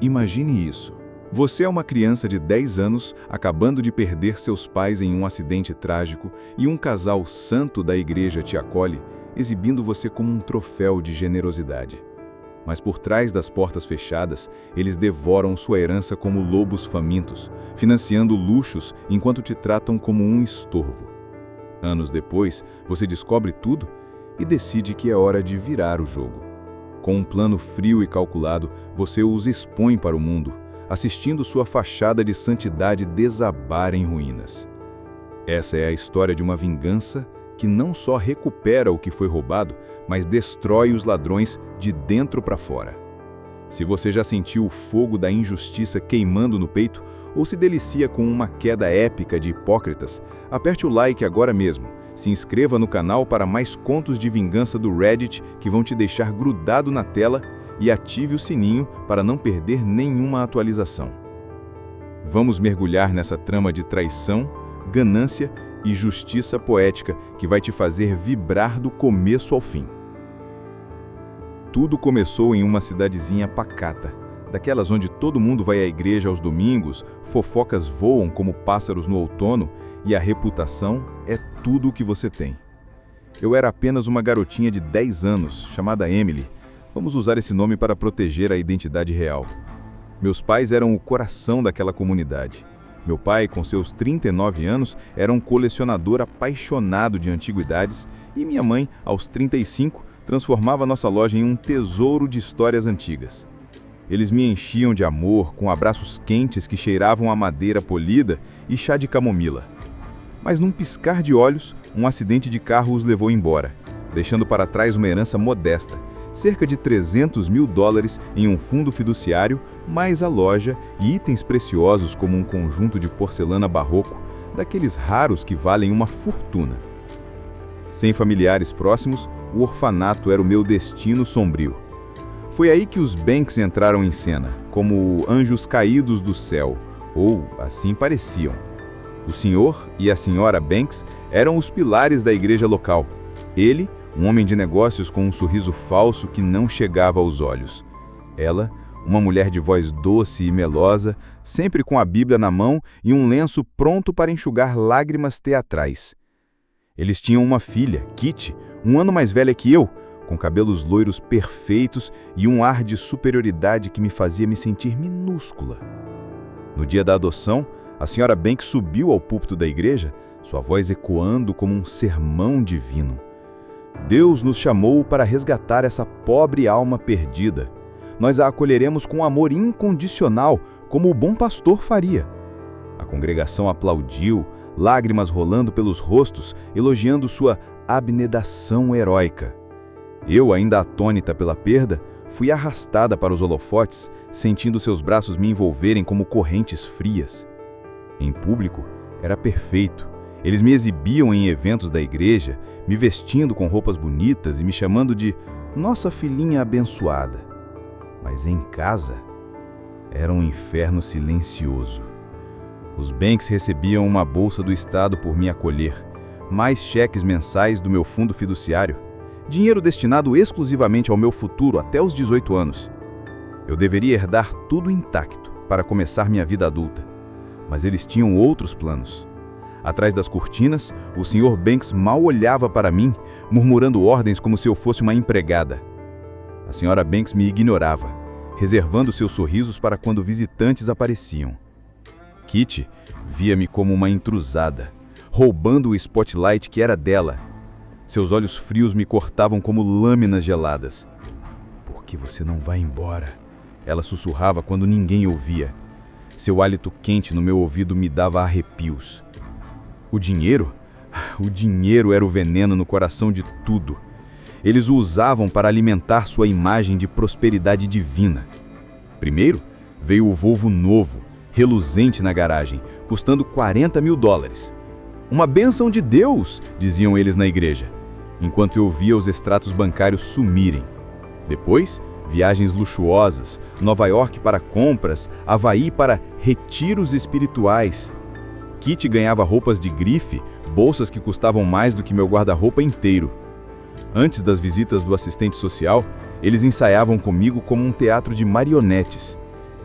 Imagine isso. Você é uma criança de 10 anos acabando de perder seus pais em um acidente trágico e um casal santo da igreja te acolhe, exibindo você como um troféu de generosidade. Mas por trás das portas fechadas, eles devoram sua herança como lobos famintos, financiando luxos enquanto te tratam como um estorvo. Anos depois, você descobre tudo e decide que é hora de virar o jogo. Com um plano frio e calculado, você os expõe para o mundo, assistindo sua fachada de santidade desabar em ruínas. Essa é a história de uma vingança que não só recupera o que foi roubado, mas destrói os ladrões de dentro para fora. Se você já sentiu o fogo da injustiça queimando no peito, ou se delicia com uma queda épica de hipócritas, aperte o like agora mesmo, se inscreva no canal para mais contos de vingança do Reddit que vão te deixar grudado na tela e ative o sininho para não perder nenhuma atualização. Vamos mergulhar nessa trama de traição, ganância e justiça poética que vai te fazer vibrar do começo ao fim. Tudo começou em uma cidadezinha pacata, daquelas onde todo mundo vai à igreja aos domingos, fofocas voam como pássaros no outono e a reputação é tudo o que você tem. Eu era apenas uma garotinha de 10 anos, chamada Emily. Vamos usar esse nome para proteger a identidade real. Meus pais eram o coração daquela comunidade. Meu pai, com seus 39 anos, era um colecionador apaixonado de antiguidades e minha mãe, aos 35, transformava nossa loja em um tesouro de histórias antigas. Eles me enchiam de amor, com abraços quentes que cheiravam a madeira polida e chá de camomila. Mas num piscar de olhos, um acidente de carro os levou embora, deixando para trás uma herança modesta, cerca de $300 mil em um fundo fiduciário, mais a loja e itens preciosos como um conjunto de porcelana barroco, daqueles raros que valem uma fortuna. Sem familiares próximos, o orfanato era o meu destino sombrio. Foi aí que os Banks entraram em cena, como anjos caídos do céu, ou assim pareciam. O senhor e a senhora Banks eram os pilares da igreja local. Ele, um homem de negócios com um sorriso falso que não chegava aos olhos. Ela, uma mulher de voz doce e melosa, sempre com a Bíblia na mão e um lenço pronto para enxugar lágrimas teatrais. Eles tinham uma filha, Kitty, um ano mais velha que eu, com cabelos loiros perfeitos e um ar de superioridade que me fazia me sentir minúscula. No dia da adoção, a senhora Banks subiu ao púlpito da igreja, sua voz ecoando como um sermão divino. Deus nos chamou para resgatar essa pobre alma perdida. Nós a acolheremos com amor incondicional, como o bom pastor faria. A congregação aplaudiu, lágrimas rolando pelos rostos, elogiando sua abnegação heróica. Eu, ainda atônita pela perda, fui arrastada para os holofotes, sentindo seus braços me envolverem como correntes frias. Em público, era perfeito. Eles me exibiam em eventos da igreja, me vestindo com roupas bonitas e me chamando de nossa filhinha abençoada. Mas em casa, era um inferno silencioso. Os Banks recebiam uma bolsa do Estado por me acolher, mais cheques mensais do meu fundo fiduciário, dinheiro destinado exclusivamente ao meu futuro até os 18 anos. Eu deveria herdar tudo intacto para começar minha vida adulta, mas eles tinham outros planos. Atrás das cortinas, o Sr. Banks mal olhava para mim, murmurando ordens como se eu fosse uma empregada. A Sra. Banks me ignorava, reservando seus sorrisos para quando visitantes apareciam. Kitty via-me como uma intrusada, roubando o spotlight que era dela. Seus olhos frios me cortavam como lâminas geladas. "Por que você não vai embora?" Ela sussurrava quando ninguém ouvia. Seu hálito quente no meu ouvido me dava arrepios. O dinheiro? O dinheiro era o veneno no coração de tudo. Eles o usavam para alimentar sua imagem de prosperidade divina. Primeiro, veio o Volvo novo, reluzente na garagem, custando $40 mil. Uma bênção de Deus, diziam eles na igreja, enquanto eu via os extratos bancários sumirem. Depois, viagens luxuosas, Nova York para compras, Havaí para retiros espirituais. Kitty ganhava roupas de grife, bolsas que custavam mais do que meu guarda-roupa inteiro. Antes das visitas do assistente social, eles ensaiavam comigo como um teatro de marionetes.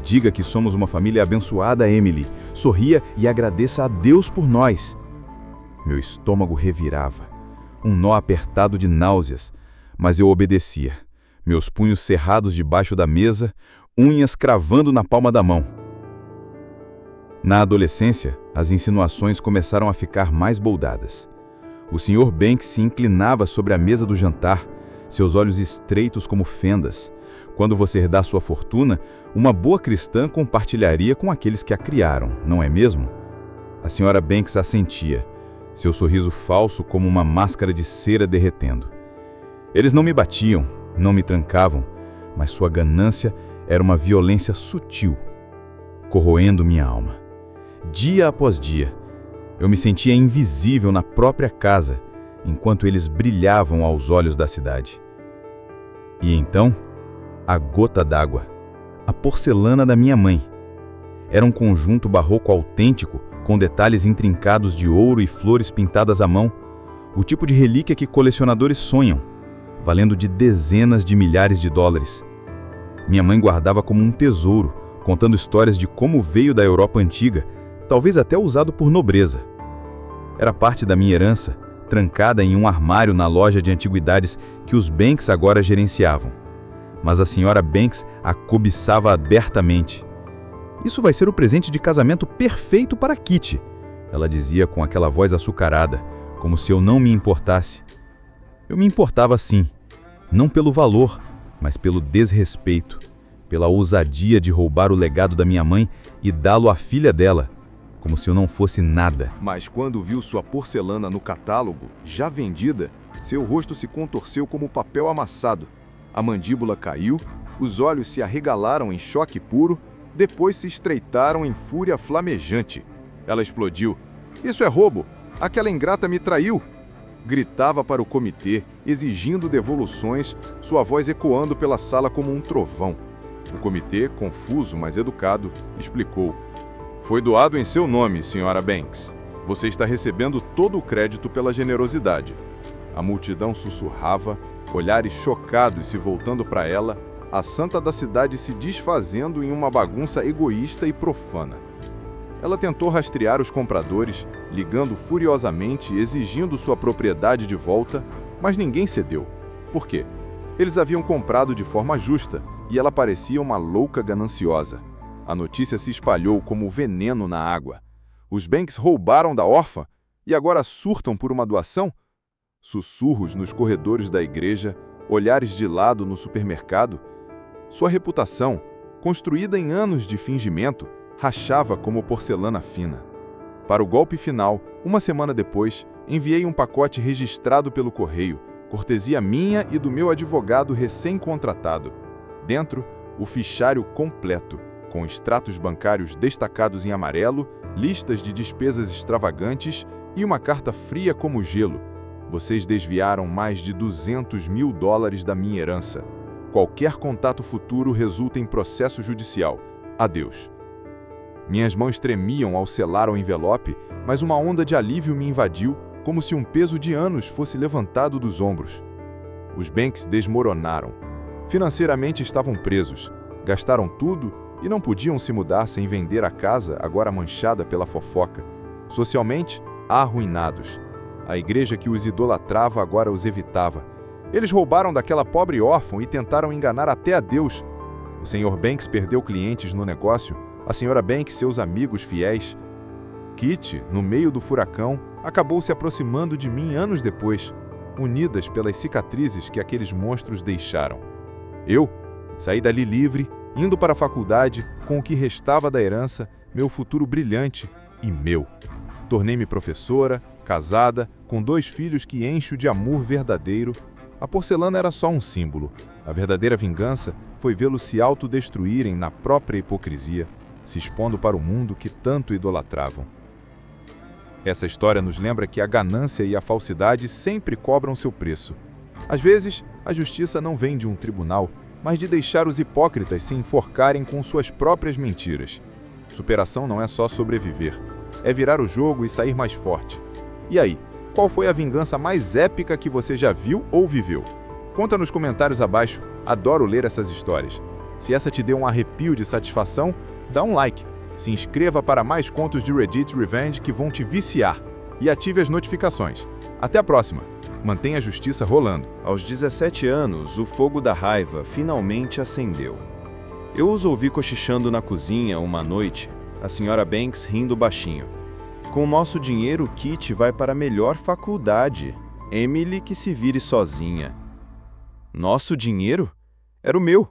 Diga que somos uma família abençoada, Emily. Sorria e agradeça a Deus por nós. Meu estômago revirava. Um nó apertado de náuseas. Mas eu obedecia. Meus punhos cerrados debaixo da mesa, unhas cravando na palma da mão. Na adolescência, as insinuações começaram a ficar mais boldadas. O Sr. Banks se inclinava sobre a mesa do jantar, seus olhos estreitos como fendas. Quando você herdar sua fortuna, uma boa cristã compartilharia com aqueles que a criaram, não é mesmo? A Sra. Banks assentia, seu sorriso falso como uma máscara de cera derretendo. Eles não me batiam, não me trancavam, mas sua ganância era uma violência sutil, corroendo minha alma. Dia após dia, eu me sentia invisível na própria casa, enquanto eles brilhavam aos olhos da cidade. E então, a gota d'água, a porcelana da minha mãe. Era um conjunto barroco autêntico, com detalhes intrincados de ouro e flores pintadas à mão, o tipo de relíquia que colecionadores sonham, valendo de dezenas de milhares de dólares. Minha mãe guardava como um tesouro, contando histórias de como veio da Europa antiga, talvez até usado por nobreza. Era parte da minha herança, trancada em um armário na loja de antiguidades que os Banks agora gerenciavam. Mas a Sra. Banks a cobiçava abertamente. Isso vai ser o presente de casamento perfeito para Kitty, ela dizia com aquela voz açucarada, como se eu não me importasse. Eu me importava sim, não pelo valor, mas pelo desrespeito, pela ousadia de roubar o legado da minha mãe e dá-lo à filha dela, como se eu não fosse nada. Mas quando viu sua porcelana no catálogo, já vendida, seu rosto se contorceu como papel amassado. A mandíbula caiu, os olhos se arregalaram em choque puro, depois se estreitaram em fúria flamejante. Ela explodiu. "Isso é roubo! Aquela ingrata me traiu!" Gritava para o comitê, exigindo devoluções, sua voz ecoando pela sala como um trovão. O comitê, confuso, mas educado, explicou: "Foi doado em seu nome, Sra. Banks. Você está recebendo todo o crédito pela generosidade." A multidão sussurrava, olhares chocados se voltando para ela, a santa da cidade se desfazendo em uma bagunça egoísta e profana. Ela tentou rastrear os compradores, ligando furiosamente, exigindo sua propriedade de volta, mas ninguém cedeu. Por quê? Eles haviam comprado de forma justa, e ela parecia uma louca gananciosa. A notícia se espalhou como veneno na água. Os Banks roubaram da órfã e agora surtam por uma doação? Sussurros nos corredores da igreja, olhares de lado no supermercado. Sua reputação, construída em anos de fingimento, rachava como porcelana fina. Para o golpe final, uma semana depois, enviei um pacote registrado pelo correio, cortesia minha e do meu advogado recém-contratado. Dentro, o fichário completo, com extratos bancários destacados em amarelo, listas de despesas extravagantes e uma carta fria como gelo. Vocês desviaram mais de $200 mil da minha herança. Qualquer contato futuro resulta em processo judicial. Adeus. Minhas mãos tremiam ao selar o envelope, mas uma onda de alívio me invadiu, como se um peso de anos fosse levantado dos ombros. Os Banks desmoronaram. Financeiramente estavam presos, gastaram tudo e não podiam se mudar sem vender a casa agora manchada pela fofoca. Socialmente, arruinados. A igreja que os idolatrava agora os evitava. Eles roubaram daquela pobre órfã e tentaram enganar até a Deus. O Sr. Banks perdeu clientes no negócio, a Sra. Banks seus amigos fiéis. Kitty, no meio do furacão, acabou se aproximando de mim anos depois, unidas pelas cicatrizes que aqueles monstros deixaram. Eu saí dali livre, indo para a faculdade, com o que restava da herança, meu futuro brilhante e meu. Tornei-me professora, casada, com 2 filhos que encho de amor verdadeiro. A porcelana era só um símbolo. A verdadeira vingança foi vê-los se autodestruírem na própria hipocrisia, se expondo para o mundo que tanto idolatravam. Essa história nos lembra que a ganância e a falsidade sempre cobram seu preço. Às vezes, a justiça não vem de um tribunal, mas de deixar os hipócritas se enforcarem com suas próprias mentiras. Superação não é só sobreviver, é virar o jogo e sair mais forte. E aí, qual foi a vingança mais épica que você já viu ou viveu? Conta nos comentários abaixo, adoro ler essas histórias. Se essa te deu um arrepio de satisfação, dá um like. Se inscreva para mais contos de Reddit Revenge que vão te viciar. E ative as notificações. Até a próxima. Mantenha a justiça rolando. Aos 17 anos, o fogo da raiva finalmente acendeu. Eu os ouvi cochichando na cozinha uma noite, a Sra. Banks rindo baixinho. Com o nosso dinheiro, Kitty vai para a melhor faculdade. Emily que se vire sozinha. Nosso dinheiro? Era o meu.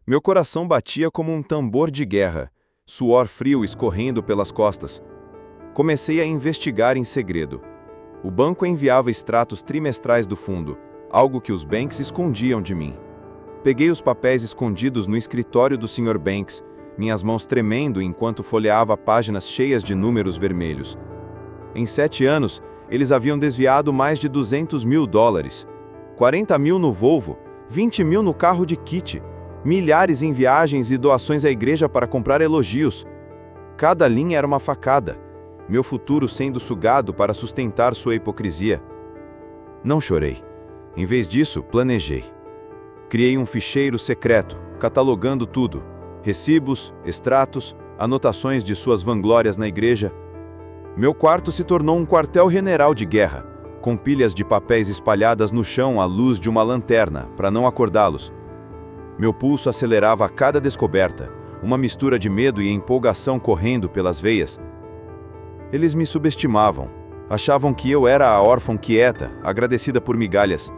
Meu coração batia como um tambor de guerra, suor frio escorrendo pelas costas. Comecei a investigar em segredo. O banco enviava extratos trimestrais do fundo, algo que os Banks escondiam de mim. Peguei os papéis escondidos no escritório do Sr. Banks, minhas mãos tremendo enquanto folheava páginas cheias de números vermelhos. Em 7 anos, eles haviam desviado mais de $200 mil, 40 mil no Volvo, 20 mil no carro de Kitty, milhares em viagens e doações à igreja para comprar elogios. Cada linha era uma facada, meu futuro sendo sugado para sustentar sua hipocrisia. Não chorei. Em vez disso, planejei. Criei um ficheiro secreto, catalogando tudo: recibos, extratos, anotações de suas vanglórias na igreja. Meu quarto se tornou um quartel-general de guerra, com pilhas de papéis espalhadas no chão à luz de uma lanterna, para não acordá-los. Meu pulso acelerava a cada descoberta, uma mistura de medo e empolgação correndo pelas veias. Eles me subestimavam, achavam que eu era a órfã quieta, agradecida por migalhas.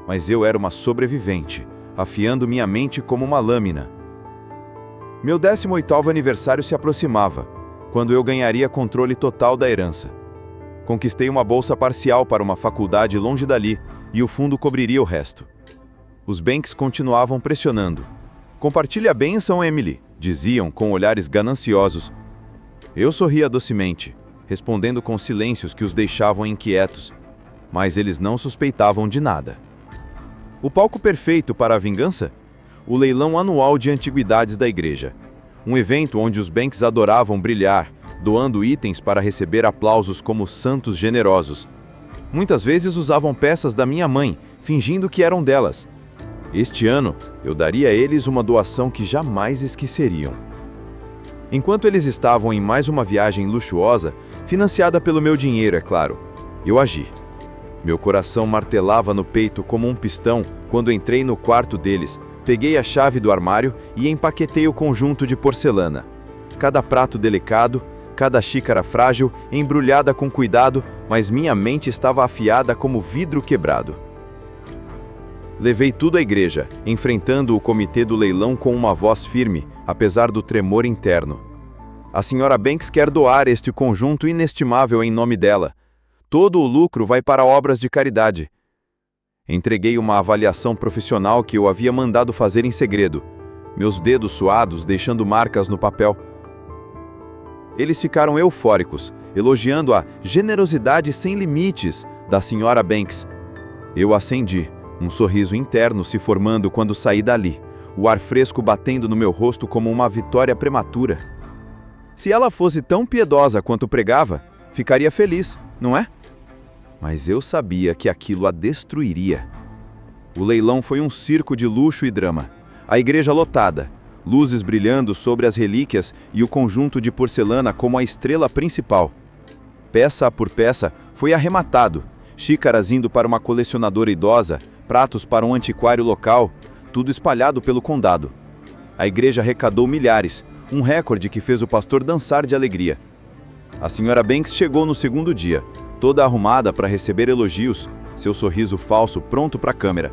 Mas eu era uma sobrevivente, afiando minha mente como uma lâmina. Meu 18º aniversário se aproximava, quando eu ganharia controle total da herança. Conquistei uma bolsa parcial para uma faculdade longe dali, e o fundo cobriria o resto. Os Banks continuavam pressionando. "Compartilhe a bênção, Emily", diziam com olhares gananciosos. Eu sorria docemente, respondendo com silêncios que os deixavam inquietos, mas eles não suspeitavam de nada. O palco perfeito para a vingança? O leilão anual de antiguidades da igreja. Um evento onde os Banks adoravam brilhar, doando itens para receber aplausos como santos generosos. Muitas vezes usavam peças da minha mãe, fingindo que eram delas. Este ano, eu daria a eles uma doação que jamais esqueceriam. Enquanto eles estavam em mais uma viagem luxuosa, financiada pelo meu dinheiro, é claro, eu agi. Meu coração martelava no peito como um pistão quando entrei no quarto deles, peguei a chave do armário e empaquetei o conjunto de porcelana. Cada prato delicado, cada xícara frágil, embrulhada com cuidado, mas minha mente estava afiada como vidro quebrado. Levei tudo à igreja, enfrentando o comitê do leilão com uma voz firme, apesar do tremor interno. A Sra. Banks quer doar este conjunto inestimável em nome dela. Todo o lucro vai para obras de caridade. Entreguei uma avaliação profissional que eu havia mandado fazer em segredo, meus dedos suados deixando marcas no papel. Eles ficaram eufóricos, elogiando a generosidade sem limites da Sra. Banks. Eu acendi, um sorriso interno se formando quando saí dali, o ar fresco batendo no meu rosto como uma vitória prematura. Se ela fosse tão piedosa quanto pregava, ficaria feliz, não é? Mas eu sabia que aquilo a destruiria. O leilão foi um circo de luxo e drama. A igreja lotada, luzes brilhando sobre as relíquias e o conjunto de porcelana como a estrela principal. Peça por peça foi arrematado, xícaras indo para uma colecionadora idosa, pratos para um antiquário local, tudo espalhado pelo condado. A igreja arrecadou milhares, um recorde que fez o pastor dançar de alegria. A Sra. Banks chegou no segundo dia, toda arrumada para receber elogios, seu sorriso falso pronto para a câmera.